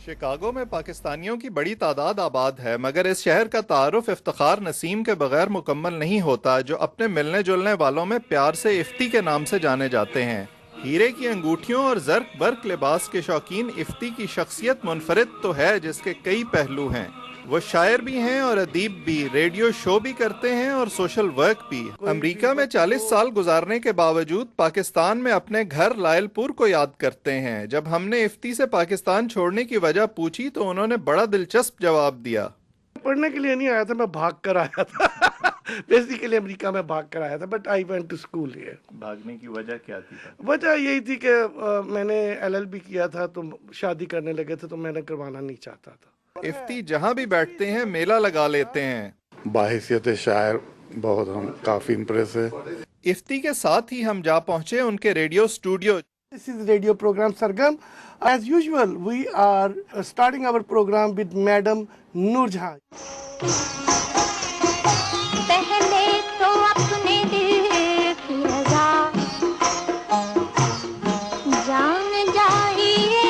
Chicago में पाकिस्तानियों की बड़ी तादाद आबाद है, मगर इस शहर का तारुफ इफ्तिखार नसीम के बगैर मुकम्मल नहीं होता, जो अपने मिलने जुलने वालों में प्यार से इफ्ती के नाम से जाने जाते हैं। हीरे की अंगूठियों और जर्क बर्क लिबास के शौकीन इफ्ती की शख्सियत मुनफरिद तो है, जिसके कई पहलू हैं। वो शायर भी हैं और अदीब भी, रेडियो शो भी करते हैं और सोशल वर्क भी। अमेरिका में 40 साल गुजारने के बावजूद पाकिस्तान में अपने घर लायलपुर को याद करते हैं। जब हमने इफ्ती से पाकिस्तान छोड़ने की वजह पूछी तो उन्होंने बड़ा दिलचस्प जवाब दिया। पढ़ने के लिए नहीं आया था, मैं भाग कर आया था। बेसिकली अमेरिका में भाग कर आया था, but I went to school here. भागने की वजह क्या थी? वजह यही थी कि मैंने एलएलबी किया था, तो शादी करने लगे थे, तो मैंने करवाना नहीं चाहता था। इफ्ती जहाँ भी बैठते हैं मेला लगा लेते हैं। बाहिसियत शायर बहुत हम काफी इम्प्रेस है। इफ्ती के साथ ही हम जा पहुंचे उनके radio studio. This is radio program Sargam. As usual, we are starting our program with Madam Noor Jahan. पहले तो अपने दिल की रज़ा जान जाइए।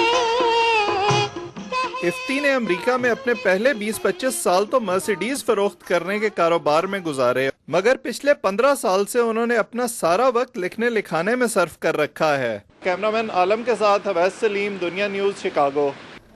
इफ्ती ने अमेरिका में अपने पहले 20-25 साल तो मर्सिडीज फरोख्त करने के कारोबार में गुजारे, मगर पिछले 15 साल से उन्होंने अपना सारा वक्त लिखने लिखाने में सर्फ कर रखा है। कैमरामैन आलम के साथ अवैस सलीम, दुनिया न्यूज़, शिकागो।